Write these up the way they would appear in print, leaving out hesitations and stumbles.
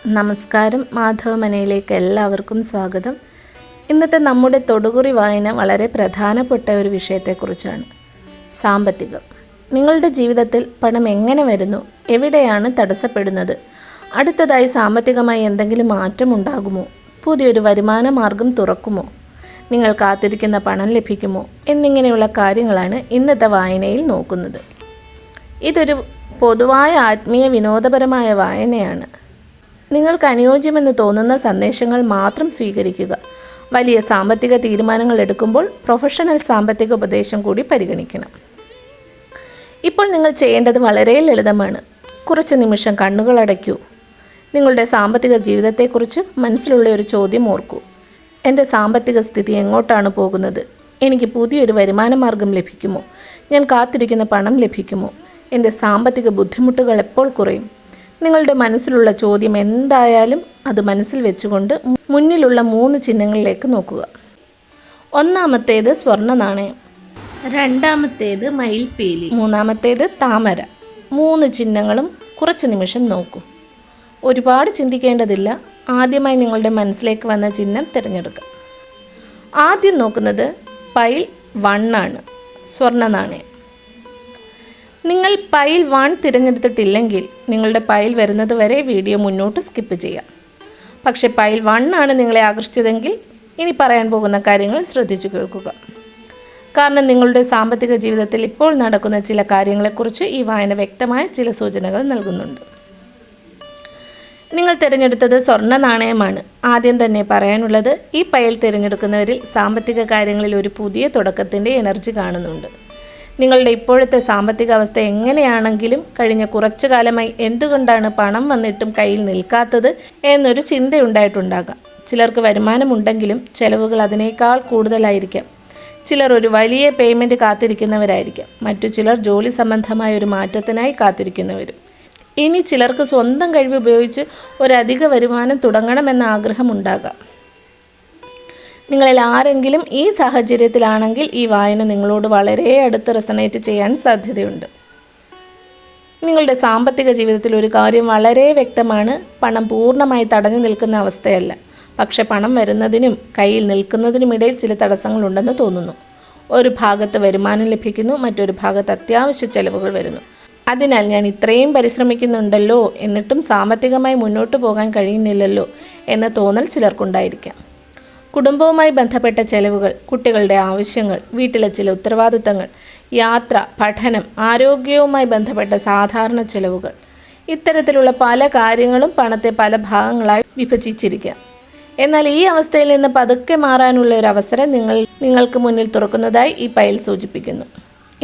നമസ്കാരം. മാധവമനയിലേക്ക് എല്ലാവർക്കും സ്വാഗതം. ഇന്നത്തെ നമ്മുടെ തൊടുകുറി വായന വളരെ പ്രധാനപ്പെട്ട ഒരു വിഷയത്തെക്കുറിച്ചാണ്. സാമ്പത്തികം. നിങ്ങളുടെ ജീവിതത്തിൽ പണം എങ്ങനെ വരുന്നു? എവിടെയാണ് തടസ്സപ്പെടുന്നത്? അടുത്തതായി സാമ്പത്തികമായി എന്തെങ്കിലും മാറ്റമുണ്ടാകുമോ? പുതിയൊരു വരുമാന മാർഗം തുറക്കുമോ? നിങ്ങൾ കാത്തിരിക്കുന്ന പണം ലഭിക്കുമോ? എന്നിങ്ങനെയുള്ള കാര്യങ്ങളാണ് ഇന്നത്തെ വായനയിൽ നോക്കുന്നത്. ഇതൊരു പൊതുവായ ആത്മീയ വിനോദപരമായ വായനയാണ്. നിങ്ങൾക്ക് അനുയോജ്യമെന്ന് തോന്നുന്ന സന്ദേശങ്ങൾ മാത്രം സ്വീകരിക്കുക. വലിയ സാമ്പത്തിക തീരുമാനങ്ങൾ എടുക്കുമ്പോൾ പ്രൊഫഷണൽ സാമ്പത്തിക ഉപദേശം കൂടി പരിഗണിക്കണം. ഇപ്പോൾ നിങ്ങൾ ചെയ്യേണ്ടത് വളരെ ലളിതമാണ്. കുറച്ച് നിമിഷം കണ്ണുകൾ അടയ്ക്കൂ. നിങ്ങളുടെ സാമ്പത്തിക ജീവിതത്തെക്കുറിച്ച് മനസ്സിലുള്ള ഒരു ചോദ്യം ഓർക്കൂ. എൻ്റെ സാമ്പത്തിക സ്ഥിതി എങ്ങോട്ടാണ് പോകുന്നത്? എനിക്ക് പുതിയൊരു വരുമാന മാർഗം ലഭിക്കുമോ? ഞാൻ കാത്തിരിക്കുന്ന പണം ലഭിക്കുമോ? എൻ്റെ സാമ്പത്തിക ബുദ്ധിമുട്ടുകൾ എപ്പോൾ കുറയും? നിങ്ങളുടെ മനസ്സിലുള്ള ചോദ്യം എന്തായാലും അത് മനസ്സിൽ വെച്ചുകൊണ്ട് മുന്നിലുള്ള 3 ചിഹ്നങ്ങളിലേക്ക് നോക്കുക. ഒന്നാമത്തേത് സ്വർണ്ണ നാണയം, രണ്ടാമത്തേത് മയിൽപീലി, മൂന്നാമത്തേത് താമര. 3 ചിഹ്നങ്ങളും കുറച്ച് നിമിഷം നോക്കൂ. ഒരുപാട് ചിന്തിക്കേണ്ടതില്ല. ആദ്യമായി നിങ്ങളുടെ മനസ്സിലേക്ക് വന്ന ചിഹ്നം തിരഞ്ഞെടുക്കുക. ആദ്യം നോക്കുന്നത് പൈൽ 1 ആണ്, സ്വർണ്ണ നാണയം. നിങ്ങൾ പൈൽ 1 തിരഞ്ഞെടുത്തിട്ടില്ലെങ്കിൽ നിങ്ങളുടെ പൈൽ വരുന്നത് വരെ വീഡിയോ മുന്നോട്ട് സ്കിപ്പ് ചെയ്യാം. പക്ഷേ പൈൽ 1 ആണ് നിങ്ങളെ ആകർഷിച്ചതെങ്കിൽ ഇനി പറയാൻ പോകുന്ന കാര്യങ്ങൾ ശ്രദ്ധിച്ചു കേൾക്കുക. കാരണം നിങ്ങളുടെ സാമ്പത്തിക ജീവിതത്തിൽ ഇപ്പോൾ നടക്കുന്ന ചില കാര്യങ്ങളെക്കുറിച്ച് ഈ വായന വ്യക്തമായ ചില സൂചനകൾ നൽകുന്നുണ്ട്. നിങ്ങൾ തിരഞ്ഞെടുത്തത് സ്വർണ്ണ നാണയമാണ്. ആദ്യം തന്നെ പറയാനുള്ളത്, ഈ പൈൽ തിരഞ്ഞെടുക്കുന്നവരിൽ സാമ്പത്തിക കാര്യങ്ങളിൽ ഒരു പുതിയ തുടക്കത്തിൻ്റെ എനർജി കാണുന്നുണ്ട്. നിങ്ങളുടെ ഇപ്പോഴത്തെ സാമ്പത്തിക അവസ്ഥ എങ്ങനെയാണെങ്കിലും കഴിഞ്ഞ കുറച്ചു കാലമായി എന്തുകൊണ്ടാണ് പണം വന്നിട്ടും കയ്യിൽ നിൽക്കാത്തത് എന്നൊരു ചിന്തയുണ്ടായിട്ടുണ്ടാകാം. ചിലർക്ക് വരുമാനമുണ്ടെങ്കിലും ചെലവുകൾ അതിനേക്കാൾ കൂടുതലായിരിക്കാം. ചിലർ ഒരു വലിയ പേയ്മെൻറ്റ് കാത്തിരിക്കുന്നവരായിരിക്കാം. മറ്റു ചിലർ ജോലി സംബന്ധമായ ഒരു മാറ്റത്തിനായി കാത്തിരിക്കുന്നവരും. ഇനി ചിലർക്ക് സ്വന്തം കഴിവ് ഉപയോഗിച്ച് ഒരധിക വരുമാനം തുടങ്ങണമെന്ന ആഗ്രഹമുണ്ടാകാം. നിങ്ങളിൽ ആരെങ്കിലും ഈ സാഹചര്യത്തിലാണെങ്കിൽ ഈ വായന നിങ്ങളോട് വളരെ അടുത്ത് റെസണേറ്റ് ചെയ്യാൻ സാധ്യതയുണ്ട്. നിങ്ങളുടെ സാമ്പത്തിക ജീവിതത്തിൽ ഒരു കാര്യം വളരെ വ്യക്തമാണ്. പണം പൂർണ്ണമായി തടഞ്ഞു നിൽക്കുന്ന അവസ്ഥയല്ല. പക്ഷെ പണം വരുന്നതിനും കയ്യിൽ നിൽക്കുന്നതിനുമിടയിൽ ചില തടസ്സങ്ങളുണ്ടെന്ന് തോന്നുന്നു. ഒരു ഭാഗത്ത് വരുമാനം ലഭിക്കുന്നു, മറ്റൊരു ഭാഗത്ത് അത്യാവശ്യ ചെലവുകൾ വരുന്നു. അതിനാൽ ഞാൻ ഇത്രയും പരിശ്രമിക്കുന്നുണ്ടല്ലോ എന്നിട്ടും സാമ്പത്തികമായി മുന്നോട്ട് പോകാൻ കഴിയുന്നില്ലല്ലോ എന്ന തോന്നൽ ചിലർക്കുണ്ടായിരിക്കാം. കുടുംബവുമായി ബന്ധപ്പെട്ട ചെലവുകൾ, കുട്ടികളുടെ ആവശ്യങ്ങൾ, വീട്ടിലെ ചില ഉത്തരവാദിത്തങ്ങൾ, യാത്ര, പഠനം, ആരോഗ്യവുമായി ബന്ധപ്പെട്ട സാധാരണ ചെലവുകൾ, ഇത്തരത്തിലുള്ള പല കാര്യങ്ങളും പണത്തെ പല ഭാഗങ്ങളായി വിഭജിച്ചിരിക്കാം. എന്നാൽ ഈ അവസ്ഥയിൽ നിന്ന് പതുക്കെ മാറാനുള്ള ഒരു അവസരം നിങ്ങൾക്ക് മുന്നിൽ തുറക്കുന്നതായി ഈ പൈൽ സൂചിപ്പിക്കുന്നു.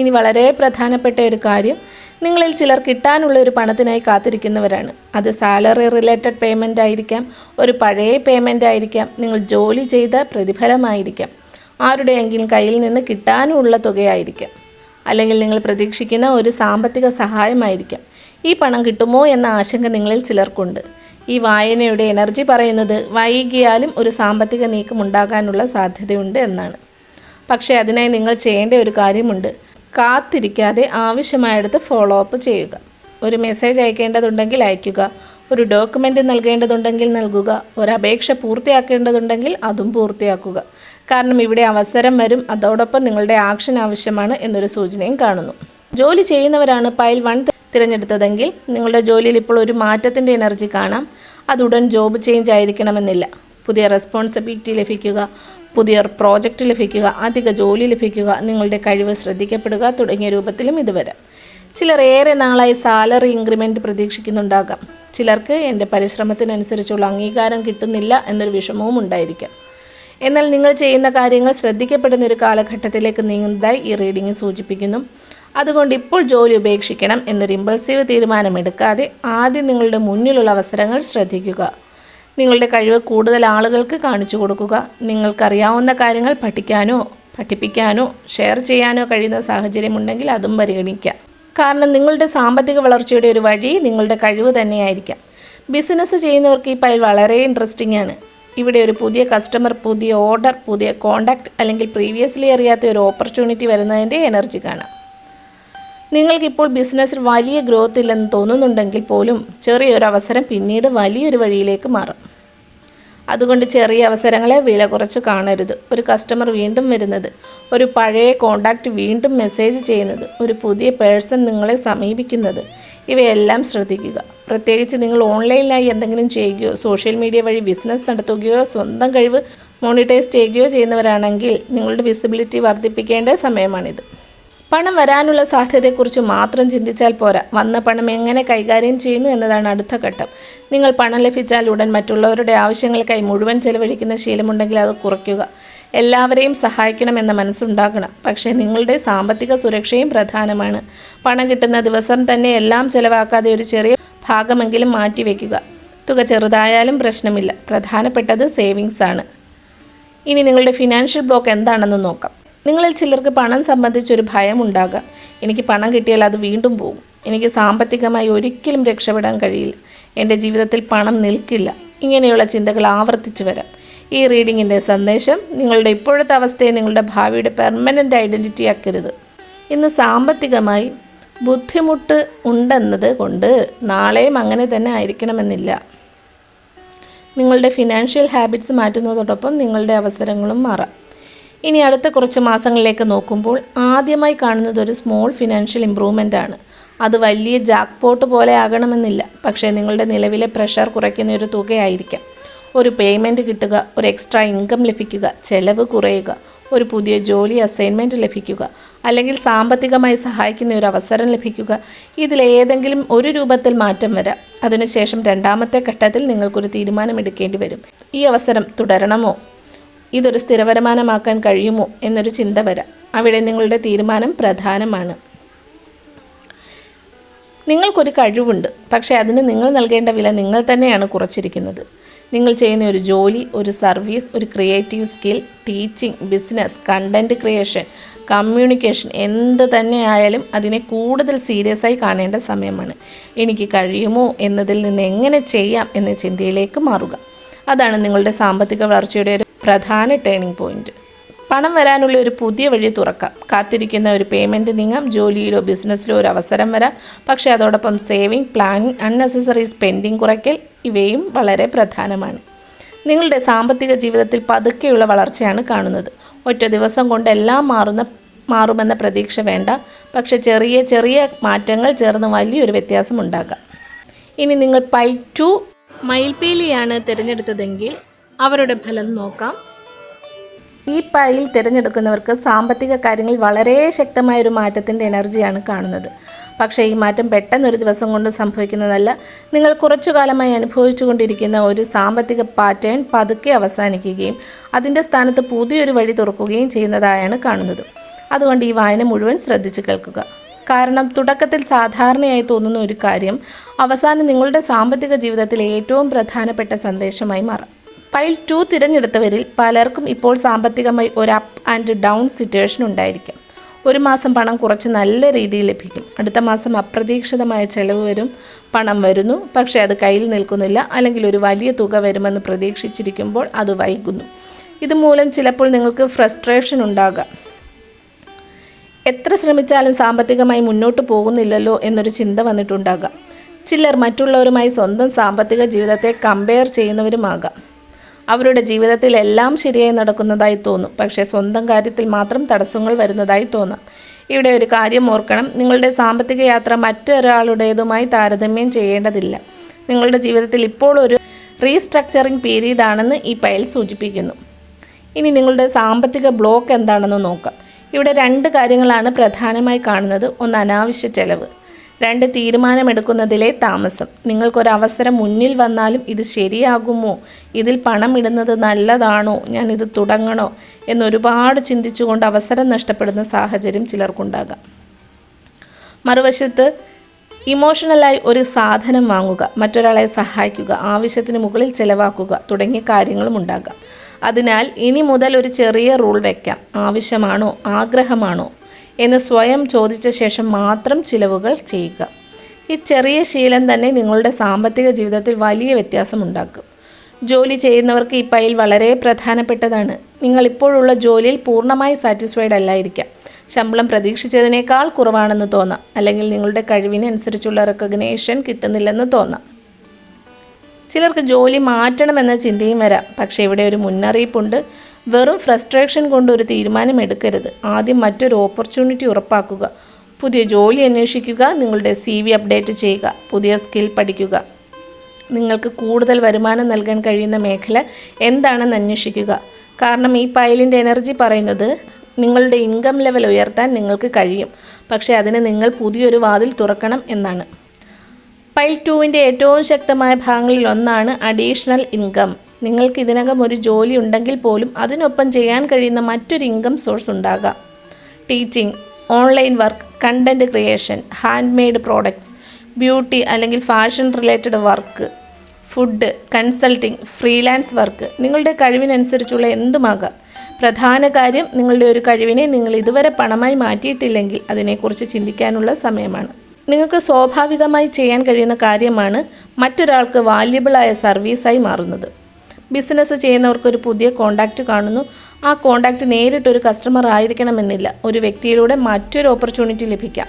ഇനി വളരെ പ്രധാനപ്പെട്ട ഒരു കാര്യം, നിങ്ങളിൽ ചിലർ കിട്ടാനുള്ള ഒരു പണത്തിനായി കാത്തിരിക്കുന്നവരാണ്. അത് സാലറി റിലേറ്റഡ് പേയ്മെൻ്റ് ആയിരിക്കാം, ഒരു പഴയ പേയ്മെൻ്റ് ആയിരിക്കാം, നിങ്ങൾ ജോലി ചെയ്ത പ്രതിഫലമായിരിക്കാം, ആരുടെയെങ്കിലും കയ്യിൽ നിന്ന് കിട്ടാനുള്ള തുകയായിരിക്കാം, അല്ലെങ്കിൽ നിങ്ങൾ പ്രതീക്ഷിക്കുന്ന ഒരു സാമ്പത്തിക സഹായമായിരിക്കാം. ഈ പണം കിട്ടുമോ എന്ന ആശങ്ക നിങ്ങളിൽ ചിലർക്കുണ്ട്. ഈ വായനയുടെ എനർജി പറയുന്നത് വൈകിയാലും ഒരു സാമ്പത്തിക നീക്കം ഉണ്ടാകാനുള്ള സാധ്യതയുണ്ട് എന്നാണ്. പക്ഷേ അതിനായി നിങ്ങൾ ചെയ്യേണ്ട ഒരു കാര്യമുണ്ട്. കാത്തിരിക്കാതെ ആവശ്യമായിടത്ത് ഫോളോ അപ്പ് ചെയ്യുക. ഒരു മെസ്സേജ് അയക്കേണ്ടതുണ്ടെങ്കിൽ അയയ്ക്കുക, ഒരു ഡോക്യുമെൻ്റ് നൽകേണ്ടതുണ്ടെങ്കിൽ നൽകുക, ഒരു അപേക്ഷ പൂർത്തിയാക്കേണ്ടതുണ്ടെങ്കിൽ അതും പൂർത്തിയാക്കുക. കാരണം ഇവിടെ അവസരം വരും, അതോടൊപ്പം നിങ്ങളുടെ ആക്ഷൻ ആവശ്യമാണ് എന്നൊരു സൂചനയും കാണുന്നു. ജോലി ചെയ്യുന്നവരാണ് പൈൽ 1 തിരഞ്ഞെടുത്തതെങ്കിൽ നിങ്ങളുടെ ജോലിയിൽ ഇപ്പോൾ ഒരു മാറ്റത്തിൻ്റെ എനർജി കാണാം. അതുടൻ ജോബ് ചേഞ്ച് ആയിരിക്കണമെന്നില്ല. പുതിയ റെസ്പോൺസിബിലിറ്റി ലഭിക്കുക, പുതിയ പ്രോജക്റ്റ് ലഭിക്കുക, അധിക ജോലി ലഭിക്കുക, നിങ്ങളുടെ കഴിവ് ശ്രദ്ധിക്കപ്പെടുക തുടങ്ങിയ രൂപത്തിലും ഇത് വരാം. ചിലർ ഏറെ നാളായി സാലറി ഇൻക്രിമെൻറ്റ് പ്രതീക്ഷിക്കുന്നുണ്ടാകാം. ചിലർക്ക് എൻ്റെ പരിശ്രമത്തിനനുസരിച്ചുള്ള അംഗീകാരം കിട്ടുന്നില്ല എന്നൊരു വിഷമവും ഉണ്ടായിരിക്കാം. എന്നാൽ നിങ്ങൾ ചെയ്യുന്ന കാര്യങ്ങൾ ശ്രദ്ധിക്കപ്പെടുന്ന ഒരു കാലഘട്ടത്തിലേക്ക് നീങ്ങുന്നതായി ഈ റീഡിംഗ് സൂചിപ്പിക്കുന്നു. അതുകൊണ്ട് ഇപ്പോൾ ജോലി ഉപേക്ഷിക്കണം എന്നൊരു ഇമ്പൾസീവ് തീരുമാനമെടുക്കാതെ ആദ്യം നിങ്ങളുടെ മുന്നിലുള്ള അവസരങ്ങൾ ശ്രദ്ധിക്കുക. നിങ്ങളുടെ കഴിവ് കൂടുതൽ ആളുകൾക്ക് കാണിച്ചു കൊടുക്കുക. നിങ്ങൾക്കറിയാവുന്ന കാര്യങ്ങൾ പഠിപ്പിക്കാനോ ഷെയർ ചെയ്യാനോ കഴിയുന്ന സാഹചര്യമുണ്ടെങ്കിൽ അതും പരിഗണിക്കാം. കാരണം നിങ്ങളുടെ സാമ്പത്തിക വളർച്ചയുടെ ഒരു വഴി നിങ്ങളുടെ കഴിവ് തന്നെയായിരിക്കാം. ബിസിനസ് ചെയ്യുന്നവർക്ക് ഈ പൈൽ വളരെ ഇൻട്രസ്റ്റിംഗ് ആണ്. ഇവിടെ ഒരു പുതിയ കസ്റ്റമർ, പുതിയ ഓർഡർ, പുതിയ കോണ്ടാക്റ്റ് അല്ലെങ്കിൽ പ്രീവിയസ്ലി അറിയാത്ത ഒരു ഓപ്പർച്യൂണിറ്റി വരുന്നതിൻ്റെ എനർജി കാണാം. നിങ്ങൾക്കിപ്പോൾ ബിസിനസ്സിൽ വലിയ ഗ്രോത്ത് ഇല്ലെന്ന് തോന്നുന്നുണ്ടെങ്കിൽ പോലും ചെറിയൊരു അവസരം പിന്നീട് വലിയൊരു വഴിയിലേക്ക് മാറും. അതുകൊണ്ട് ചെറിയ അവസരങ്ങളെ വില കുറച്ച് കാണരുത്. ഒരു കസ്റ്റമർ വീണ്ടും വരുന്നത്, ഒരു പഴയ കോണ്ടാക്റ്റ് വീണ്ടും മെസ്സേജ് ചെയ്യുന്നത്, ഒരു പുതിയ പേഴ്സൺ നിങ്ങളെ സമീപിക്കുന്നത്, ഇവയെല്ലാം ശ്രദ്ധിക്കുക. പ്രത്യേകിച്ച് നിങ്ങൾ ഓൺലൈനിലായി എന്തെങ്കിലും ചെയ്യുകയോ സോഷ്യൽ മീഡിയ വഴി ബിസിനസ് നടത്തുകയോ സ്വന്തം കഴിവ് മോണിറ്റൈസ് ചെയ്യുകയോ ചെയ്യുന്നവരാണെങ്കിൽ നിങ്ങളുടെ വിസിബിലിറ്റി വർദ്ധിപ്പിക്കേണ്ട സമയമാണിത്. പണം വരാനുള്ള സാധ്യതയെക്കുറിച്ച് മാത്രം ചിന്തിച്ചാൽ പോരാ, വന്ന പണം എങ്ങനെ കൈകാര്യം ചെയ്യുന്നു എന്നതാണ് അടുത്ത ഘട്ടം. നിങ്ങൾ പണം ലഭിച്ചാൽ ഉടൻ മറ്റുള്ളവരുടെ ആവശ്യങ്ങൾക്കായി മുഴുവൻ ചെലവഴിക്കുന്ന ശീലമുണ്ടെങ്കിൽ അത് കുറയ്ക്കുക. എല്ലാവരെയും സഹായിക്കണമെന്ന മനസ്സുണ്ടാകണം, പക്ഷേ നിങ്ങളുടെ സാമ്പത്തിക സുരക്ഷയും പ്രധാനമാണ്. പണം കിട്ടുന്ന ദിവസം തന്നെ എല്ലാം ചെലവാക്കാതെ ഒരു ചെറിയ ഭാഗമെങ്കിലും മാറ്റിവെക്കുക. തുക ചെറുതായാലും പ്രശ്നമില്ല, പ്രധാനപ്പെട്ടത് സേവിങ്സ് ആണ്. ഇനി നിങ്ങളുടെ ഫിനാൻഷ്യൽ ബ്ലോക്ക് എന്താണെന്ന് നോക്കാം. നിങ്ങളിൽ ചിലർക്ക് പണം സംബന്ധിച്ചൊരു ഭയം ഉണ്ടാകാം. എനിക്ക് പണം കിട്ടിയാൽ അത് വീണ്ടും പോകും, എനിക്ക് സാമ്പത്തികമായി ഒരിക്കലും രക്ഷപ്പെടാൻ കഴിയില്ല, എൻ്റെ ജീവിതത്തിൽ പണം നിൽക്കില്ല, ഇങ്ങനെയുള്ള ചിന്തകൾ ആവർത്തിച്ചു വരാം. ഈ റീഡിങ്ങിൻ്റെ സന്ദേശം, നിങ്ങളുടെ ഇപ്പോഴത്തെ അവസ്ഥയെ നിങ്ങളുടെ ഭാവിയുടെ പെർമനൻ്റ് ഐഡൻറ്റിറ്റി ആക്കരുത്. ഇന്ന് സാമ്പത്തികമായി ബുദ്ധിമുട്ട് ഉണ്ടെന്നത് കൊണ്ട് നാളെയും അങ്ങനെ തന്നെ ആയിരിക്കണമെന്നില്ല. നിങ്ങളുടെ ഫിനാൻഷ്യൽ ഹാബിറ്റ്സ് മാറ്റുന്നതോടൊപ്പം നിങ്ങളുടെ അവസരങ്ങളും മാറാം. ഇനി അടുത്ത കുറച്ച് മാസങ്ങളിലേക്ക് നോക്കുമ്പോൾ ആദ്യമായി കാണുന്നത് ഒരു സ്മോൾ ഫിനാൻഷ്യൽ ഇമ്പ്രൂവ്മെൻ്റ് ആണ്. അത് വലിയ ജാക്ക്പോട്ട് പോലെ ആകണമെന്നില്ല, പക്ഷേ നിങ്ങളുടെ നിലവിലെ പ്രഷർ കുറയ്ക്കുന്ന ഒരു തുകയായിരിക്കാം. ഒരു പേയ്മെൻറ്റ് കിട്ടുക, ഒരു എക്സ്ട്രാ ഇൻകം ലഭിക്കുക, ചെലവ് കുറയുക, ഒരു പുതിയ ജോലി അസൈൻമെൻറ്റ് ലഭിക്കുക, അല്ലെങ്കിൽ സാമ്പത്തികമായി സഹായിക്കുന്ന ഒരു അവസരം ലഭിക്കുക. ഇതിലേതെങ്കിലും ഒരു രൂപത്തിൽ മാറ്റം വരാം. അതിനുശേഷം രണ്ടാമത്തെ ഘട്ടത്തിൽ നിങ്ങൾക്കൊരു തീരുമാനമെടുക്കേണ്ടി വരും. ഈ അവസരം തുടരണമോ, ഇതൊരു സ്ഥിരവരുമാനമാക്കാൻ കഴിയുമോ എന്നൊരു ചിന്ത വരാം. അവിടെ നിങ്ങളുടെ തീരുമാനം പ്രധാനമാണ്. നിങ്ങൾക്കൊരു കഴിവുണ്ട്, പക്ഷേ അതിന് നിങ്ങൾ നൽകേണ്ട വില നിങ്ങൾ തന്നെയാണ് കുറച്ചിരിക്കുന്നത്. നിങ്ങൾ ചെയ്യുന്ന ഒരു ജോലി, ഒരു സർവീസ്, ഒരു creative skill, teaching, business, content creation, communication, എന്ത് തന്നെ ആയാലും അതിനെ കൂടുതൽ സീരിയസ് ആയി കാണേണ്ട സമയമാണ്. എനിക്ക് കഴിയുമോ എന്നതിൽ നിന്ന് എങ്ങനെ ചെയ്യാം എന്ന ചിന്തയിലേക്ക് മാറുക. അതാണ് നിങ്ങളുടെ സാമ്പത്തിക വളർച്ചയുടെ ഒരു പ്രധാന ടേണിംഗ് പോയിന്റ്. പണം വരാനുള്ള ഒരു പുതിയ വഴി തുറക്കാം. കാത്തിരിക്കുന്ന ഒരു പേയ്മെൻറ്റ് നീങ്ങാം, ജോലിയിലോ ബിസിനസ്സിലോ ഒരു അവസരം വരാം. പക്ഷേ അതോടൊപ്പം സേവിങ്, പ്ലാനിങ്, അൺനെസസറി സ്പെൻഡിങ് കുറയ്ക്കൽ, ഇവയും വളരെ പ്രധാനമാണ്. നിങ്ങളുടെ സാമ്പത്തിക ജീവിതത്തിൽ പതുക്കെയുള്ള വളർച്ചയാണ് കാണുന്നത്. ഒറ്റ ദിവസം കൊണ്ട് എല്ലാം മാറുമെന്ന പ്രതീക്ഷ വേണ്ട, പക്ഷേ ചെറിയ ചെറിയ മാറ്റങ്ങൾ ചേർന്ന് വലിയൊരു വ്യത്യാസം ഉണ്ടാകാം. ഇനി നിങ്ങൾ പൈൽ 2 മയിൽപീലിയാണ് തിരഞ്ഞെടുത്തതെങ്കിൽ അവരുടെ ഫലം നോക്കാം. ഈ പൈൽ തിരഞ്ഞെടുക്കുന്നവർക്ക് സാമ്പത്തിക കാര്യങ്ങളിൽ വളരെ ശക്തമായൊരു മാറ്റത്തിൻ്റെ എനർജിയാണ് കാണുന്നത്. പക്ഷേ ഈ മാറ്റം പെട്ടെന്നൊരു ദിവസം കൊണ്ട് സംഭവിക്കുന്നതല്ല. നിങ്ങൾ കുറച്ചു കാലമായി അനുഭവിച്ചുകൊണ്ടിരിക്കുന്ന ഒരു സാമ്പത്തിക പാറ്റേൺ പതുക്കെ അവസാനിക്കുകയും അതിൻ്റെ സ്ഥാനത്ത് പുതിയൊരു വഴി തുറക്കുകയും ചെയ്യുന്നതായാണ് കാണുന്നത്. അതുകൊണ്ട് ഈ വായന മുഴുവൻ ശ്രദ്ധിച്ച് കേൾക്കുക. കാരണം തുടക്കത്തിൽ സാധാരണയായി തോന്നുന്ന ഒരു കാര്യം അവസാനം നിങ്ങളുടെ സാമ്പത്തിക ജീവിതത്തിലെ ഏറ്റവും പ്രധാനപ്പെട്ട സന്ദേശമായി മാറാം. പൈൽ 2 തിരഞ്ഞെടുത്തവരിൽ പലർക്കും ഇപ്പോൾ സാമ്പത്തികമായി ഒരു അപ്പ് ആൻഡ് ഡൗൺ സിറ്റുവേഷൻ ഉണ്ടായിരിക്കും. ഒരു മാസം പണം കുറച്ച് നല്ല രീതിയിൽ ലഭിക്കും, അടുത്ത മാസം അപ്രതീക്ഷിതമായ ചെലവ് വരും. പണം വരുന്നു, പക്ഷേ അത് കയ്യിൽ നിൽക്കുന്നില്ല, അല്ലെങ്കിൽ ഒരു വലിയ തുക വരുമെന്ന് പ്രതീക്ഷിച്ചിരിക്കുമ്പോൾ അത് വൈകുന്നു. ഇതുമൂലം ചിലപ്പോൾ നിങ്ങൾക്ക് ഫ്രസ്ട്രേഷൻ ഉണ്ടാകാം. എത്ര ശ്രമിച്ചാലും സാമ്പത്തികമായി മുന്നോട്ട് പോകുന്നില്ലല്ലോ എന്നൊരു ചിന്ത വന്നിട്ടുണ്ടാകാം. ചിലർ മറ്റുള്ളവരുമായി സ്വന്തം സാമ്പത്തിക ജീവിതത്തെ കമ്പയർ ചെയ്യുന്നവരുമാകാം. അവരുടെ ജീവിതത്തിൽ എല്ലാം ശരിയായി നടക്കുന്നതായി തോന്നും, പക്ഷേ സ്വന്തം കാര്യത്തിൽ മാത്രം തടസ്സങ്ങൾ വരുന്നതായി തോന്നാം. ഇവിടെ ഒരു കാര്യം ഓർക്കണം, നിങ്ങളുടെ സാമ്പത്തിക യാത്ര മറ്റൊരാളുടേതുമായി താരതമ്യം ചെയ്യേണ്ടതില്ല. നിങ്ങളുടെ ജീവിതത്തിൽ ഇപ്പോൾ ഒരു റീസ്ട്രക്ചറിങ് പീരീഡ് ആണെന്ന് ഈ പൈൽ സൂചിപ്പിക്കുന്നു. ഇനി നിങ്ങളുടെ സാമ്പത്തിക ബ്ലോക്ക് എന്താണെന്ന് നോക്കാം. ഇവിടെ 2 കാര്യങ്ങളാണ് പ്രധാനമായി കാണുന്നത്. ഒന്ന്, അനാവശ്യ ചെലവ്. 2, തീരുമാനമെടുക്കുന്നതിലെ താമസം. നിങ്ങൾക്കൊരവസരം മുന്നിൽ വന്നാലും ഇത് ശരിയാകുമോ, ഇതിൽ പണം ഇടുന്നത് നല്ലതാണോ, ഞാൻ ഇത് തുടങ്ങണോ എന്നൊരുപാട് ചിന്തിച്ചുകൊണ്ട് അവസരം നഷ്ടപ്പെടുന്ന സാഹചര്യം ചിലർക്കുണ്ടാകാം. മറുവശത്ത് ഇമോഷണലായി ഒരു സാധനം വാങ്ങുക, മറ്റൊരാളെ സഹായിക്കുക, ആവശ്യത്തിന് മുകളിൽ ചെലവാക്കുക തുടങ്ങിയ കാര്യങ്ങളും ഉണ്ടാകാം. അതിനാൽ ഇനി മുതൽ ഒരു ചെറിയ റൂൾ വയ്ക്കാം. ആവശ്യമാണോ, ആഗ്രഹമാണോ എന്ന് സ്വയം ചോദിച്ച ശേഷം മാത്രം ചിലവുകൾ ചെയ്യുക. ഈ ചെറിയ ശീലം തന്നെ നിങ്ങളുടെ സാമ്പത്തിക ജീവിതത്തിൽ വലിയ വ്യത്യാസമുണ്ടാക്കും. ജോലി ചെയ്യുന്നവർക്ക് ഈ പൈൽ വളരെ പ്രധാനപ്പെട്ടതാണ്. നിങ്ങളിപ്പോഴുള്ള ജോലിയിൽ പൂർണ്ണമായി സാറ്റിസ്ഫൈഡ് അല്ലായിരിക്കാം, ശമ്പളം പ്രതീക്ഷിച്ചതിനേക്കാൾ കുറവാണെന്ന് തോന്നാം, അല്ലെങ്കിൽ നിങ്ങളുടെ കഴിവിനനുസരിച്ചുള്ള റെക്കഗ്നേഷൻ കിട്ടുന്നില്ലെന്ന് തോന്നാം. ചിലർക്ക് ജോലി മാറ്റണമെന്ന ചിന്തയും വരാം. പക്ഷേ ഇവിടെ ഒരു മുന്നറിയിപ്പുണ്ട്. വെറും ഫ്രസ്ട്രേഷൻ കൊണ്ട് ഒരു തീരുമാനം എടുക്കരുത്. ആദ്യം മറ്റൊരു ഓപ്പർച്യൂണിറ്റി ഉറപ്പാക്കുക. പുതിയ ജോലി അന്വേഷിക്കുക, നിങ്ങളുടെ CV അപ്ഡേറ്റ് ചെയ്യുക, പുതിയ സ്കിൽ പഠിക്കുക. നിങ്ങൾക്ക് കൂടുതൽ വരുമാനം നൽകാൻ കഴിയുന്ന മേഖല എന്താണെന്ന് അന്വേഷിക്കുക. കാരണം ഈ പൈലിൻ്റെ എനർജി പറയുന്നത് നിങ്ങളുടെ ഇൻകം ലെവൽ ഉയർത്താൻ നിങ്ങൾക്ക് കഴിയും, പക്ഷേ അതിന് നിങ്ങൾ പുതിയൊരു വാതിൽ തുറക്കണം എന്നാണ്. പൈൽ 2ൻ്റെ ഏറ്റവും ശക്തമായ ഭാഗങ്ങളിൽ ഒന്നാണ് അഡീഷണൽ ഇൻകം. നിങ്ങൾക്ക് ഇതിനകം ഒരു ജോലി ഉണ്ടെങ്കിൽ പോലും അതിനൊപ്പം ചെയ്യാൻ കഴിയുന്ന മറ്റൊരു ഇൻകം സോഴ്സ് ഉണ്ടാകാം. Teaching, online work, content creation, hand made products, beauty അല്ലെങ്കിൽ fashion related work, food, consulting, freelance work, നിങ്ങളുടെ കഴിവിനനുസരിച്ചുള്ള എന്തുമാകാം. പ്രധാന കാര്യം, നിങ്ങളുടെ ഒരു കഴിവിനെ നിങ്ങൾ ഇതുവരെ പണമായി മാറ്റിയിട്ടില്ലെങ്കിൽ അതിനെക്കുറിച്ച് ചിന്തിക്കാനുള്ള സമയമാണ്. നിങ്ങൾക്ക് സ്വാഭാവികമായി ചെയ്യാൻ കഴിയുന്ന കാര്യമാണ് മറ്റൊരാൾക്ക് വാല്യുബിളായ സർവീസായി മാറുന്നത്. ബിസിനസ് ചെയ്യുന്നവർക്കൊരു പുതിയ കോണ്ടാക്റ്റ് കാണുന്നു. ആ കോണ്ടാക്റ്റ് നേരിട്ടൊരു കസ്റ്റമർ ആയിരിക്കണമെന്നില്ല. ഒരു വ്യക്തിയിലൂടെ മറ്റൊരു ഓപ്പർച്യൂണിറ്റി ലഭിക്കാം.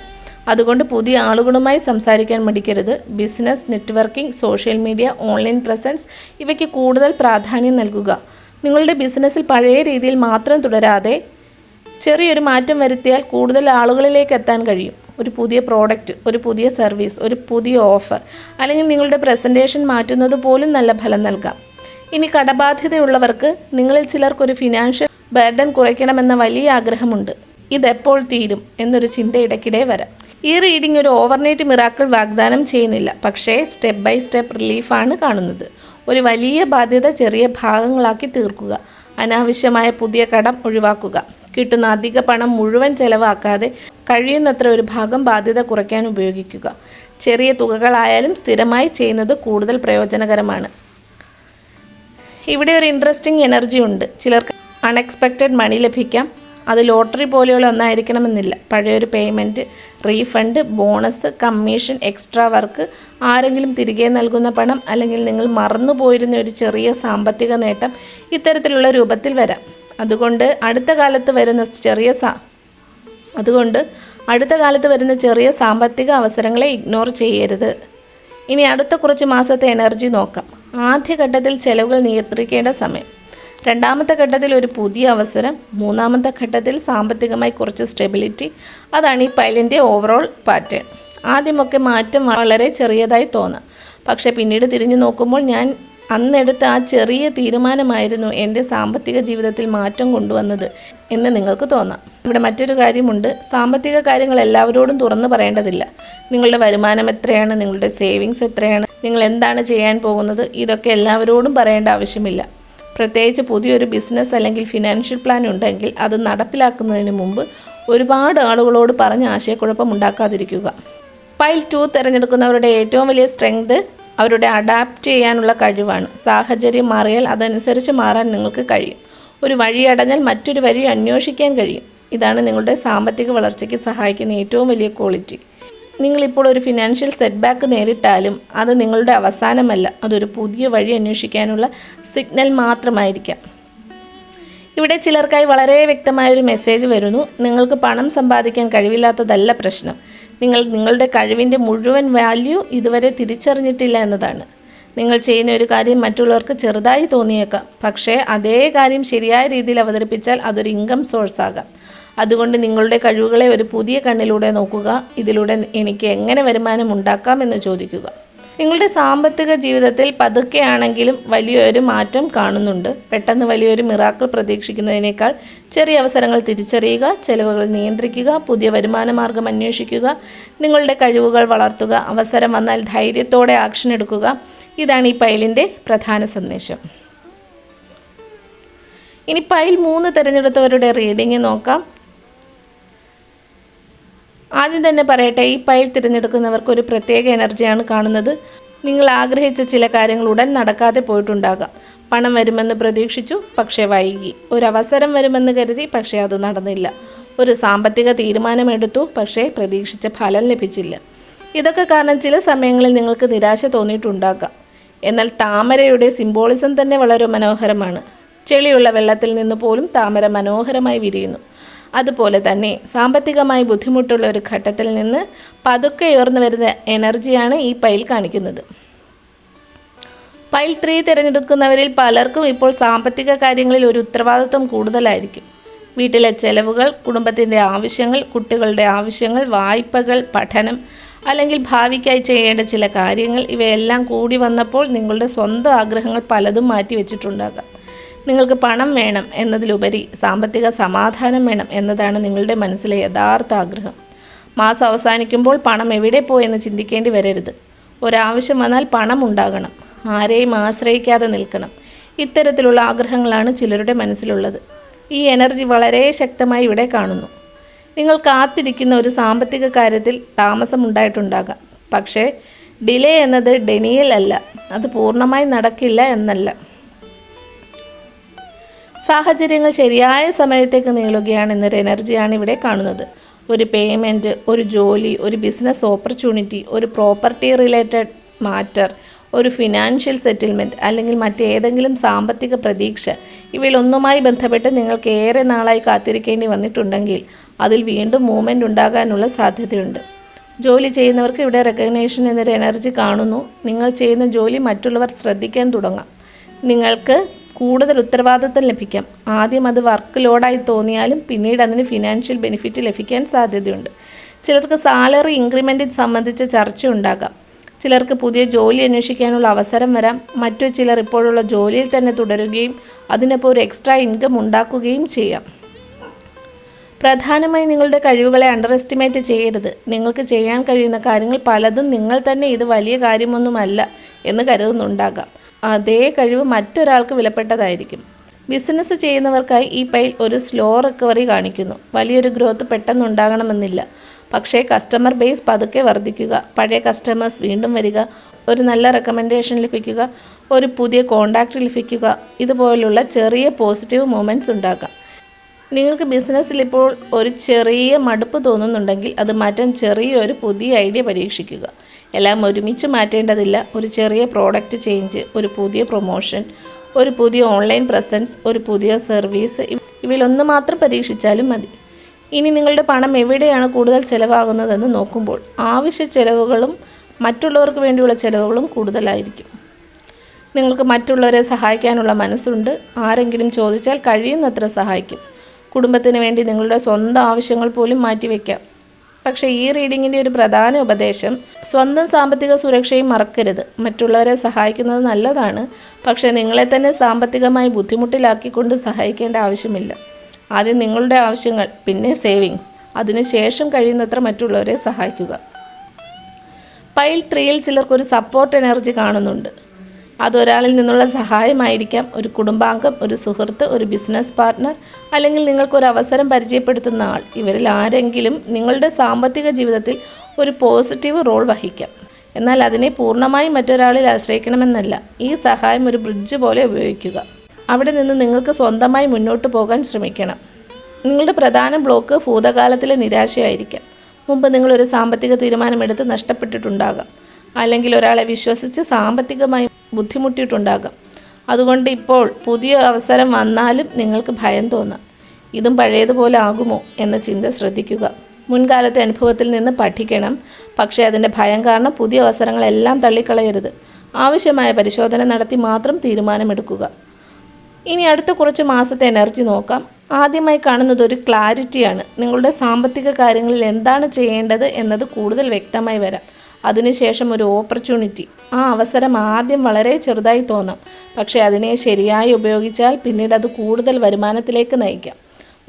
അതുകൊണ്ട് പുതിയ ആളുകളുമായി സംസാരിക്കാൻ മടിക്കരുത്. Business, networking, social media, online presence ഇവയ്ക്ക് കൂടുതൽ പ്രാധാന്യം നൽകുക. നിങ്ങളുടെ ബിസിനസ്സിൽ പഴയ രീതിയിൽ മാത്രം തുടരാതെ ചെറിയൊരു മാറ്റം വരുത്തിയാൽ കൂടുതൽ ആളുകളിലേക്ക് എത്താൻ കഴിയും. ഒരു പുതിയ പ്രോഡക്റ്റ്, ഒരു പുതിയ സർവീസ്, ഒരു പുതിയ ഓഫർ, അല്ലെങ്കിൽ നിങ്ങളുടെ പ്രസൻറ്റേഷൻ മാറ്റുന്നത് പോലും നല്ല ഫലം നൽകാം. ഇനി കടബാധ്യതയുള്ളവർക്ക്, നിങ്ങളിൽ ചിലർക്കൊരു ഫിനാൻഷ്യൽ ബർഡൻ കുറയ്ക്കണമെന്ന വലിയ ആഗ്രഹമുണ്ട്. ഇതെപ്പോൾ തീരും എന്നൊരു ചിന്ത ഇടയ്ക്കിടെ വരാം. ഈ റീഡിംഗ് ഒരു ഓവർനൈറ്റ് മിറാക്കിൾ വാഗ്ദാനം ചെയ്യുന്നില്ല, പക്ഷേ സ്റ്റെപ്പ് ബൈ സ്റ്റെപ്പ് റിലീഫാണ് കാണുന്നത്. ഒരു വലിയ ബാധ്യത ചെറിയ ഭാഗങ്ങളാക്കി തീർക്കുക. അനാവശ്യമായ പുതിയ കടം ഒഴിവാക്കുക. കിട്ടുന്ന അധിക പണം മുഴുവൻ ചെലവാക്കാതെ കഴിയുന്നത്ര ഒരു ഭാഗം ബാധ്യത കുറയ്ക്കാൻ ഉപയോഗിക്കുക. ചെറിയ തുകകളായാലും സ്ഥിരമായി ചെയ്യുന്നത് കൂടുതൽ പ്രയോജനകരമാണ്. ഇവിടെ ഒരു ഇൻട്രസ്റ്റിംഗ് എനർജി ഉണ്ട്. ചിലർക്ക് അൺഎക്സ്പെക്റ്റഡ് മണി ലഭിക്കാം. അത് ലോട്ടറി പോലെയുള്ള ഒന്നായിരിക്കണമെന്നില്ല. പഴയൊരു payment, refund, bonus, commission, extra work, ആരെങ്കിലും തിരികെ നൽകുന്ന പണം, അല്ലെങ്കിൽ നിങ്ങൾ മറന്നുപോയിരുന്ന ഒരു ചെറിയ സാമ്പത്തിക നേട്ടം ഇത്തരത്തിലുള്ള രൂപത്തിൽ വരാം. അതുകൊണ്ട് അടുത്ത കാലത്ത് വരുന്ന ചെറിയ സാമ്പത്തിക അവസരങ്ങളെ ഇഗ്നോർ ചെയ്യരുത്. ഇനി അടുത്ത കുറച്ച് മാസത്തെ എനർജി നോക്കാം. ആദ്യഘട്ടത്തിൽ ചെലവുകൾ നിയന്ത്രിക്കേണ്ട സമയം. രണ്ടാമത്തെ ഘട്ടത്തിൽ ഒരു പുതിയ അവസരം. മൂന്നാമത്തെ ഘട്ടത്തിൽ സാമ്പത്തികമായി കുറച്ച് സ്റ്റെബിലിറ്റി. അതാണ് ഈ പൈലിൻ്റെ ഓവറോൾ പാറ്റേൺ. ആദ്യമൊക്കെ മാറ്റം വളരെ ചെറിയതായി തോന്നാം, പക്ഷേ പിന്നീട് തിരിഞ്ഞു നോക്കുമ്പോൾ ഞാൻ അന്നെടുത്ത ആ ചെറിയ തീരുമാനമായിരുന്നു എൻ്റെ സാമ്പത്തിക ജീവിതത്തിൽ മാറ്റം കൊണ്ടുവന്നത് എന്ന് നിങ്ങൾക്ക് തോന്നാം. ഇവിടെ മറ്റൊരു കാര്യമുണ്ട്. സാമ്പത്തിക കാര്യങ്ങൾ എല്ലാവരോടും തുറന്നു പറയേണ്ടതില്ല. നിങ്ങളുടെ വരുമാനം എത്രയാണ്, നിങ്ങളുടെ സേവിങ്സ് എത്രയാണ്, നിങ്ങൾ എന്താണ് ചെയ്യാൻ പോകുന്നത്, ഇതൊക്കെ എല്ലാവരോടും പറയേണ്ട ആവശ്യമില്ല. പ്രത്യേകിച്ച് പുതിയൊരു ബിസിനസ് അല്ലെങ്കിൽ ഫിനാൻഷ്യൽ പ്ലാൻ ഉണ്ടെങ്കിൽ അത് നടപ്പിലാക്കുന്നതിന് മുമ്പ് ഒരുപാട് ആളുകളോട് പറഞ്ഞ് ആശയക്കുഴപ്പം ഉണ്ടാക്കാതിരിക്കുക. പൈൽ 2 തിരഞ്ഞെടുക്കുന്നവരുടെ ഏറ്റവും വലിയ സ്ട്രെങ്ത് അവരുടെ അഡാപ്റ്റ് ചെയ്യാനുള്ള കഴിവാണ്. സാഹചര്യം മാറിയാൽ അതനുസരിച്ച് മാറാൻ നിങ്ങൾക്ക് കഴിയും. ഒരു വഴി അടഞ്ഞാൽ മറ്റൊരു വഴി അന്വേഷിക്കാൻ കഴിയും. ഇതാണ് നിങ്ങളുടെ സാമ്പത്തിക വളർച്ചയ്ക്ക് സഹായിക്കുന്ന ഏറ്റവും വലിയ ക്വാളിറ്റി. നിങ്ങളിപ്പോൾ ഒരു ഫിനാൻഷ്യൽ സെറ്റ് ബാക്ക് നേരിട്ടാലും അത് നിങ്ങളുടെ അവസാനമല്ല. അതൊരു പുതിയ വഴി അന്വേഷിക്കാനുള്ള സിഗ്നൽ മാത്രമായിരിക്കാം. ഇവിടെ ചിലർക്കായി വളരെ വ്യക്തമായൊരു മെസ്സേജ് വരുന്നു. നിങ്ങൾക്ക് പണം സമ്പാദിക്കാൻ കഴിവില്ലാത്തതല്ല പ്രശ്നം. നിങ്ങൾ നിങ്ങളുടെ കഴിവിൻ്റെ മുഴുവൻ വാല്യൂ ഇതുവരെ തിരിച്ചറിഞ്ഞിട്ടില്ല എന്നതാണ്. നിങ്ങൾ ചെയ്യുന്ന ഒരു കാര്യം മറ്റുള്ളവർക്ക് ചെറുതായി തോന്നിയേക്കാം, പക്ഷേ അതേ കാര്യം ശരിയായ രീതിയിൽ അവതരിപ്പിച്ചാൽ അതൊരു ഇൻകം സോഴ്സ് ആകാം. അതുകൊണ്ട് നിങ്ങളുടെ കഴിവുകളെ ഒരു പുതിയ കണ്ണിലൂടെ നോക്കുക. ഇതിലൂടെ എനിക്ക് എങ്ങനെ വരുമാനം ഉണ്ടാക്കാം എന്ന് ചോദിക്കുക. നിങ്ങളുടെ സാമ്പത്തിക ജീവിതത്തിൽ പതുക്കെയാണെങ്കിലും വലിയൊരു മാറ്റം കാണുന്നുണ്ട്. പെട്ടെന്ന് വലിയൊരു മിറാക്കിൾ പ്രതീക്ഷിക്കുന്നതിനേക്കാൾ ചെറിയ അവസരങ്ങൾ തിരിച്ചറിയുക, ചെലവുകൾ നിയന്ത്രിക്കുക, പുതിയ വരുമാന മാർഗം അന്വേഷിക്കുക, നിങ്ങളുടെ കഴിവുകൾ വളർത്തുക, അവസരം വന്നാൽ ധൈര്യത്തോടെ ആക്ഷൻ എടുക്കുക. ഇതാണ് ഈ പൈലിൻ്റെ പ്രധാന സന്ദേശം. ഇനി പൈൽ 3 തിരഞ്ഞെടുത്തവരുടെ റീഡിംഗ് നോക്കാം. ആദ്യം തന്നെ പറയട്ടെ, ഈ പൈൽ തിരഞ്ഞെടുക്കുന്നവർക്ക് ഒരു പ്രത്യേക എനർജിയാണ് കാണുന്നത്. നിങ്ങൾ ആഗ്രഹിച്ച ചില കാര്യങ്ങൾ ഉടൻ നടക്കാതെ പോയിട്ടുണ്ടാകാം. പണം വരുമെന്ന് പ്രതീക്ഷിച്ചു, പക്ഷേ വൈകി. ഒരവസരം വരുമെന്ന് കരുതി, പക്ഷേ അത് നടന്നില്ല. ഒരു സാമ്പത്തിക തീരുമാനമെടുത്തു, പക്ഷേ പ്രതീക്ഷിച്ച ഫലം ലഭിച്ചില്ല. ഇതൊക്കെ കാരണം ചില സമയങ്ങളിൽ നിങ്ങൾക്ക് നിരാശ തോന്നിയിട്ടുണ്ടാകാം. എന്നാൽ താമരയുടെ സിംബോളിസം തന്നെ വളരെ മനോഹരമാണ്. ചെളിയുള്ള വെള്ളത്തിൽ നിന്ന് പോലും താമര മനോഹരമായി വിരിയുന്നു. അതുപോലെ തന്നെ സാമ്പത്തികമായി ബുദ്ധിമുട്ടുള്ള ഒരു ഘട്ടത്തിൽ നിന്ന് പതുക്കെ ഉയർന്നു വരുന്ന എനർജിയാണ് ഈ പൈൽ കാണിക്കുന്നത്. പൈൽ 3 തിരഞ്ഞെടുക്കുന്നവരിൽ പലർക്കും ഇപ്പോൾ സാമ്പത്തിക കാര്യങ്ങളിൽ ഒരു ഉത്തരവാദിത്വം കൂടുതലായിരിക്കും. വീട്ടിലെ ചെലവുകൾ, കുടുംബത്തിൻ്റെ ആവശ്യങ്ങൾ, കുട്ടികളുടെ ആവശ്യങ്ങൾ, വായ്പകൾ, പഠനം അല്ലെങ്കിൽ ഭാവിക്കായി ചെയ്യേണ്ട ചില കാര്യങ്ങൾ, ഇവയെല്ലാം കൂടി വന്നപ്പോൾ നിങ്ങളുടെ സ്വന്തം ആഗ്രഹങ്ങൾ പലതും മാറ്റിവെച്ചിട്ടുണ്ടാകാം. നിങ്ങൾക്ക് പണം വേണം എന്നതിലുപരി സാമ്പത്തിക സമാധാനം വേണം എന്നതാണ് നിങ്ങളുടെ മനസ്സിലെ യഥാർത്ഥ ആഗ്രഹം. മാസം അവസാനിക്കുമ്പോൾ പണം എവിടെ പോയെന്ന് ചിന്തിക്കേണ്ടി വരരുത്. ഒരാവശ്യം വന്നാൽ പണം ഉണ്ടാകണം, ആരെയും ആശ്രയിക്കാതെ നിൽക്കണം. ഇത്തരത്തിലുള്ള ആഗ്രഹങ്ങളാണ് ചിലരുടെ മനസ്സിലുള്ളത്. ഈ എനർജി വളരെ ശക്തമായി ഇവിടെ കാണുന്നു. നിങ്ങൾ കാത്തിരിക്കുന്ന ഒരു സാമ്പത്തിക കാര്യത്തിൽ താമസമുണ്ടായിട്ടുണ്ടാകാം. പക്ഷേ ഡിലേ എന്നത് ഡെനിയൽ അല്ല, അത് പൂർണ്ണമായി നടക്കില്ല എന്നല്ല. സാഹചര്യങ്ങൾ ശരിയായ സമയത്തേക്ക് നീളുകയാണ് എന്നൊരു എനർജിയാണ് ഇവിടെ കാണുന്നത്. ഒരു പേയ്മെൻറ്റ്, ഒരു ജോലി, ഒരു ബിസിനസ് ഓപ്പർച്യൂണിറ്റി, ഒരു പ്രോപ്പർട്ടി റിലേറ്റഡ് മാറ്റർ, ഒരു ഫിനാൻഷ്യൽ സെറ്റിൽമെൻറ്റ് അല്ലെങ്കിൽ മറ്റേതെങ്കിലും സാമ്പത്തിക പ്രതീക്ഷ, ഇവയിലൊന്നുമായി ബന്ധപ്പെട്ട് നിങ്ങൾക്ക് ഏറെ നാളായി കാത്തിരിക്കേണ്ടി വന്നിട്ടുണ്ടെങ്കിൽ അതിൽ വീണ്ടും മൂവ്മെൻ്റ് ഉണ്ടാകാനുള്ള സാധ്യതയുണ്ട്. ജോലി ചെയ്യുന്നവർക്ക് ഇവിടെ റെക്കഗ്നേഷൻ എന്നൊരു എനർജി കാണുന്നു. നിങ്ങൾ ചെയ്യുന്ന ജോലി മറ്റുള്ളവർ ശ്രദ്ധിക്കാൻ തുടങ്ങാം. നിങ്ങൾക്ക് കൂടുതൽ ഉത്തരവാദിത്തം ലഭിക്കാം. ആദ്യം അത് വർക്ക് ലോഡായി തോന്നിയാലും പിന്നീട് അതിന് ഫിനാൻഷ്യൽ ബെനിഫിറ്റ് ലഭിക്കാൻ സാധ്യതയുണ്ട്. ചിലർക്ക് സാലറി ഇൻക്രിമെൻറ്റ് സംബന്ധിച്ച ചർച്ച ഉണ്ടാകാം. ചിലർക്ക് പുതിയ ജോലി അന്വേഷിക്കാനുള്ള അവസരം വരാം. മറ്റു ചിലർ ഇപ്പോഴുള്ള ജോലിയിൽ തന്നെ തുടരുകയും അതിനൊപ്പം ഒരു എക്സ്ട്രാ ഇൻകം ഉണ്ടാക്കുകയും ചെയ്യാം. പ്രധാനമായി നിങ്ങളുടെ കഴിവുകളെ അണ്ടർ എസ്റ്റിമേറ്റ് ചെയ്യരുത്. നിങ്ങൾക്ക് ചെയ്യാൻ കഴിയുന്ന കാര്യങ്ങൾ പലതും നിങ്ങൾ തന്നെ ഇത് വലിയ കാര്യമൊന്നുമല്ല എന്ന് കരുതുന്നുണ്ടാകാം. അതേ കഴിവ് മറ്റൊരാൾക്ക് വിലപ്പെട്ടതായിരിക്കും. ബിസിനസ് ചെയ്യുന്നവർക്കായി ഈ പൈൽ ഒരു സ്ലോ റിക്കവറി കാണിക്കുന്നു. വലിയൊരു ഗ്രോത്ത് പെട്ടെന്നുണ്ടാകണമെന്നില്ല. പക്ഷേ കസ്റ്റമർ ബേസ് പതുക്കെ വർദ്ധിക്കുക, പഴയ കസ്റ്റമേഴ്സ് വീണ്ടും വരിക, ഒരു നല്ല റെക്കമെൻഡേഷൻ ലഭിക്കുക, ഒരു പുതിയ കോണ്ടാക്റ്റ് ലഭിക്കുക, ഇതുപോലുള്ള ചെറിയ പോസിറ്റീവ് മൂമെൻറ്റ്സ് ഉണ്ടാക്കാം. നിങ്ങൾക്ക് ബിസിനസ്സിൽ ഇപ്പോൾ ഒരു ചെറിയ മടുപ്പ് തോന്നുന്നുണ്ടെങ്കിൽ അത് മാറ്റാൻ ചെറിയൊരു പുതിയ ഐഡിയ പരീക്ഷിക്കുക. എല്ലാം ഒരുമിച്ച് മാറ്റേണ്ടതില്ല. ഒരു ചെറിയ പ്രോഡക്റ്റ് ചേഞ്ച്, ഒരു പുതിയ പ്രൊമോഷൻ, ഒരു പുതിയ ഓൺലൈൻ പ്രസൻസ്, ഒരു പുതിയ സർവീസ്, ഇവയിലൊന്ന് മാത്രം പരീക്ഷിച്ചാലും മതി. ഇനി നിങ്ങളുടെ പണം എവിടെയാണ് കൂടുതൽ ചിലവാകുന്നതെന്ന് നോക്കുമ്പോൾ ആവശ്യ ചിലവുകളും മറ്റുള്ളവർക്ക് വേണ്ടിയുള്ള ചിലവുകളും കൂടുതലായിരിക്കും. നിങ്ങൾക്ക് മറ്റുള്ളവരെ സഹായിക്കാനുള്ള മനസ്സുണ്ട്. ആരെങ്കിലും ചോദിച്ചാൽ കഴിയുന്നത്ര സഹായിക്കും. കുടുംബത്തിന് വേണ്ടി നിങ്ങളുടെ സ്വന്തം ആവശ്യങ്ങൾ പോലും മാറ്റിവെക്കാം. പക്ഷേ ഈ റീഡിങ്ങിൻ്റെ ഒരു പ്രധാന ഉപദേശം, സ്വന്തം സാമ്പത്തിക സുരക്ഷയും മറക്കരുത്. മറ്റുള്ളവരെ സഹായിക്കുന്നത് നല്ലതാണ്, പക്ഷേ നിങ്ങളെ തന്നെ സാമ്പത്തികമായി ബുദ്ധിമുട്ടിലാക്കിക്കൊണ്ട് സഹായിക്കേണ്ട ആവശ്യമില്ല. ആദ്യം നിങ്ങളുടെ ആവശ്യങ്ങൾ, പിന്നെ സേവിങ്സ്, അതിനുശേഷം കഴിയുന്നത്ര മറ്റുള്ളവരെ സഹായിക്കുക. പൈൽ 3ൽ ചിലർക്കൊരു സപ്പോർട്ട് എനർജി കാണുന്നുണ്ട്. അതൊരാളിൽ നിന്നുള്ള സഹായമായിരിക്കാം, ഒരു കുടുംബാംഗം, ഒരു സുഹൃത്ത്, ഒരു ബിസിനസ് പാർട്ട്ണർ, അല്ലെങ്കിൽ നിങ്ങൾക്കൊരു അവസരം പരിചയപ്പെടുത്തുന്ന ആൾ. ഇവരിൽ ആരെങ്കിലും നിങ്ങളുടെ സാമ്പത്തിക ജീവിതത്തിൽ ഒരു പോസിറ്റീവ് റോൾ വഹിക്കാം. എന്നാൽ അതിനെ പൂർണ്ണമായും മറ്റൊരാളിൽ ആശ്രയിക്കണമെന്നല്ല. ഈ സഹായം ഒരു ബ്രിഡ്ജ് പോലെ ഉപയോഗിക്കുക. അവിടെ നിന്ന് നിങ്ങൾക്ക് സ്വന്തമായി മുന്നോട്ട് പോകാൻ ശ്രമിക്കണം. നിങ്ങളുടെ പ്രധാന ബ്ലോക്ക് ഭൂതകാലത്തിലെ നിരാശയായിരിക്കാം. മുമ്പ് നിങ്ങളൊരു സാമ്പത്തിക തീരുമാനമെടുത്ത് നഷ്ടപ്പെട്ടിട്ടുണ്ടാകാം, അല്ലെങ്കിൽ ഒരാളെ വിശ്വസിച്ച് സാമ്പത്തികമായി ബുദ്ധിമുട്ടിയിട്ടുണ്ടാകാം. അതുകൊണ്ട് ഇപ്പോൾ പുതിയ അവസരം വന്നാലും നിങ്ങൾക്ക് ഭയം തോന്നാം. ഇതും പഴയതുപോലെ ആകുമോ എന്ന ചിന്ത ശ്രദ്ധിക്കുക. മുൻകാലത്തെ അനുഭവത്തിൽ നിന്ന് പഠിക്കണം, പക്ഷേ അതിൻ്റെ ഭയം കാരണം പുതിയ അവസരങ്ങളെല്ലാം തള്ളിക്കളയരുത്. ആവശ്യമായ പരിശോധന നടത്തി മാത്രം തീരുമാനമെടുക്കുക. ഇനി അടുത്ത കുറച്ച് മാസത്തെ എനർജി നോക്കാം. ആദ്യമായി കാണുന്നത് ഒരു ക്ലാരിറ്റിയാണ്. നിങ്ങളുടെ സാമ്പത്തിക കാര്യങ്ങളിൽ എന്താണ് ചെയ്യേണ്ടത് എന്നത് കൂടുതൽ വ്യക്തമായി വരാം. അതിനുശേഷം ഒരു ഓപ്പർച്യൂണിറ്റി. ആ അവസരം ആദ്യം വളരെ ചെറുതായി തോന്നാം, പക്ഷേ അതിനെ ശരിയായി ഉപയോഗിച്ചാൽ പിന്നീട് അത് കൂടുതൽ വരുമാനത്തിലേക്ക് നയിക്കാം.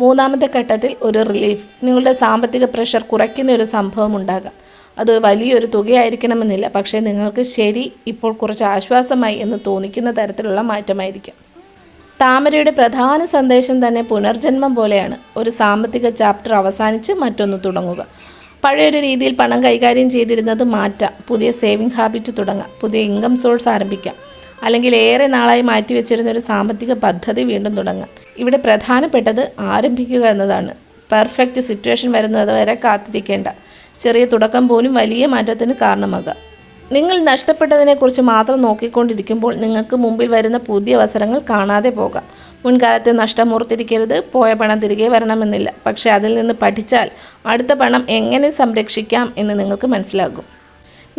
മൂന്നാമത്തെ ഘട്ടത്തിൽ ഒരു റിലീഫ്. നിങ്ങളുടെ സാമ്പത്തിക പ്രഷർ കുറയ്ക്കുന്ന ഒരു സംഭവം ഉണ്ടാകാം. അത് വലിയൊരു തുകയായിരിക്കണമെന്നില്ല, പക്ഷേ നിങ്ങൾക്ക് ശരി ഇപ്പോൾ കുറച്ച് ആശ്വാസമായി എന്ന് തോന്നിക്കുന്ന തരത്തിലുള്ള മാറ്റമായിരിക്കാം. താമരയുടെ പ്രധാന സന്ദേശം തന്നെ പുനർജന്മം പോലെയാണ്. ഒരു സാമ്പത്തിക ചാപ്റ്റർ അവസാനിച്ച് മറ്റൊന്ന് തുടങ്ങുക. പഴയൊരു രീതിയിൽ പണം കൈകാര്യം ചെയ്തിരുന്നത് മാറ്റാം. പുതിയ സേവിങ് ഹാബിറ്റ് തുടങ്ങാം. പുതിയ ഇൻകം സോഴ്സ് ആരംഭിക്കാം. അല്ലെങ്കിൽ ഏറെ നാളായി മാറ്റിവെച്ചിരുന്ന ഒരു സാമ്പത്തിക പദ്ധതി വീണ്ടും തുടങ്ങാം. ഇവിടെ പ്രധാനപ്പെട്ടത് ആരംഭിക്കുക എന്നതാണ്. പെർഫെക്റ്റ് സിറ്റുവേഷൻ വരുന്നത് വരെ കാത്തിരിക്കേണ്ട. ചെറിയ തുടക്കം പോലും വലിയ മാറ്റത്തിന് കാരണമാകാം. നിങ്ങൾ നഷ്ടപ്പെട്ടതിനെക്കുറിച്ച് മാത്രം നോക്കിക്കൊണ്ടിരിക്കുമ്പോൾ നിങ്ങൾക്ക് മുമ്പിൽ വരുന്ന പുതിയ അവസരങ്ങൾ കാണാതെ പോകാം. മുൻകാലത്തെ നഷ്ടം ഓർത്തിരിക്കരുത്. പോയ പണം തിരികെ വരണമെന്നില്ല. പക്ഷേ അതിൽ നിന്ന് പഠിച്ചാൽ അടുത്ത പണം എങ്ങനെ സംരക്ഷിക്കാം എന്ന് നിങ്ങൾക്ക് മനസ്സിലാകും.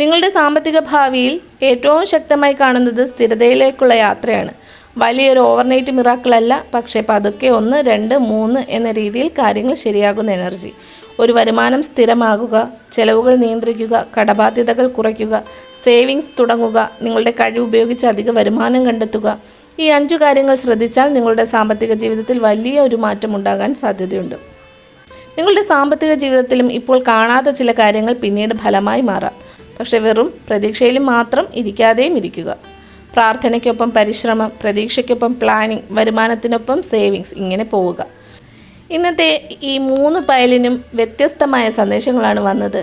നിങ്ങളുടെ സാമ്പത്തിക ഭാവിയിൽ ഏറ്റവും ശക്തമായി കാണുന്നത് സ്ഥിരതയിലേക്കുള്ള യാത്രയാണ്. വലിയൊരു ഓവർനൈറ്റ് മിറാക്കിളല്ല, പക്ഷേ പതുക്കെ 1, 2, 3 എന്ന രീതിയിൽ കാര്യങ്ങൾ ശരിയാകുന്ന എനർജി. ഒരു വരുമാനം സ്ഥിരമാകുക, ചെലവുകൾ നിയന്ത്രിക്കുക, കടബാധ്യതകൾ കുറയ്ക്കുക, സേവിങ്സ് തുടങ്ങുക, നിങ്ങളുടെ കഴിവ് ഉപയോഗിച്ച് അധിക വരുമാനം കണ്ടെത്തുക. ഈ 5 കാര്യങ്ങൾ ശ്രദ്ധിച്ചാൽ നിങ്ങളുടെ സാമ്പത്തിക ജീവിതത്തിൽ വലിയ ഒരു മാറ്റം ഉണ്ടാകാൻ സാധ്യതയുണ്ട്. നിങ്ങളുടെ സാമ്പത്തിക ജീവിതത്തിലും ഇപ്പോൾ കാണാത്ത ചില കാര്യങ്ങൾ പിന്നീട് ഫലമായി മാറാം. പക്ഷേ വെറും പ്രതീക്ഷയിലും മാത്രം ഇരിക്കാതെയും ഇരിക്കുക. പ്രാർത്ഥനയ്ക്കൊപ്പം പരിശ്രമം, പ്രതീക്ഷയ്ക്കൊപ്പം പ്ലാനിങ്, വരുമാനത്തിനൊപ്പം സേവിങ്സ്, ഇങ്ങനെ പോവുക. ഇന്നത്തെ ഈ 3 പയലിനും വ്യത്യസ്തമായ സന്ദേശങ്ങളാണ് വന്നത്.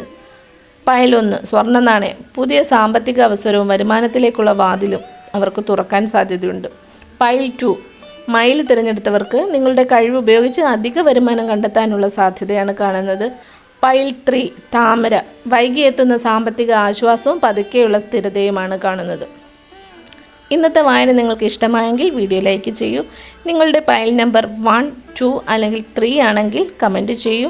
പയൽ 1 സ്വർണ്ണ നാണയം. പുതിയ സാമ്പത്തിക അവസരവും വരുമാനത്തിലേക്കുള്ള വാതിലും അവർക്ക് തുറക്കാൻ സാധ്യതയുണ്ട്. പയൽ 2 മയിൽ തിരഞ്ഞെടുത്തവർക്ക് നിങ്ങളുടെ കഴിവ് ഉപയോഗിച്ച് അധിക വരുമാനം കണ്ടെത്താനുള്ള സാധ്യതയാണ് കാണുന്നത്. പയൽ 3 താമര. വൈകിയെത്തുന്ന സാമ്പത്തിക ആശ്വാസവും പതുക്കെയുള്ള സ്ഥിരതയുമാണ് കാണുന്നത്. ഇന്നത്തെ വായന നിങ്ങൾക്ക് ഇഷ്ടമായെങ്കിൽ വീഡിയോ ലൈക്ക് ചെയ്യൂ. നിങ്ങളുടെ പയൽ നമ്പർ 1, 2 അല്ലെങ്കിൽ 3 ആണെങ്കിൽ കമൻറ്റ് ചെയ്യൂ.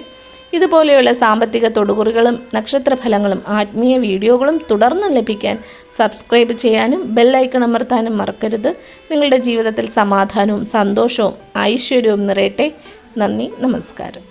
ഇതുപോലെയുള്ള സാമ്പത്തിക തൊടുകുറികളും നക്ഷത്രഫലങ്ങളും ആത്മീയ വീഡിയോകളും തുടർന്ന് ലഭിക്കാൻ സബ്സ്ക്രൈബ് ചെയ്യാനും ബെല്ലൈക്കൺ അമർത്താനും മറക്കരുത്. നിങ്ങളുടെ ജീവിതത്തിൽ സമാധാനവും സന്തോഷവും ഐശ്വര്യവും നിറയട്ടെ. നന്ദി, നമസ്കാരം.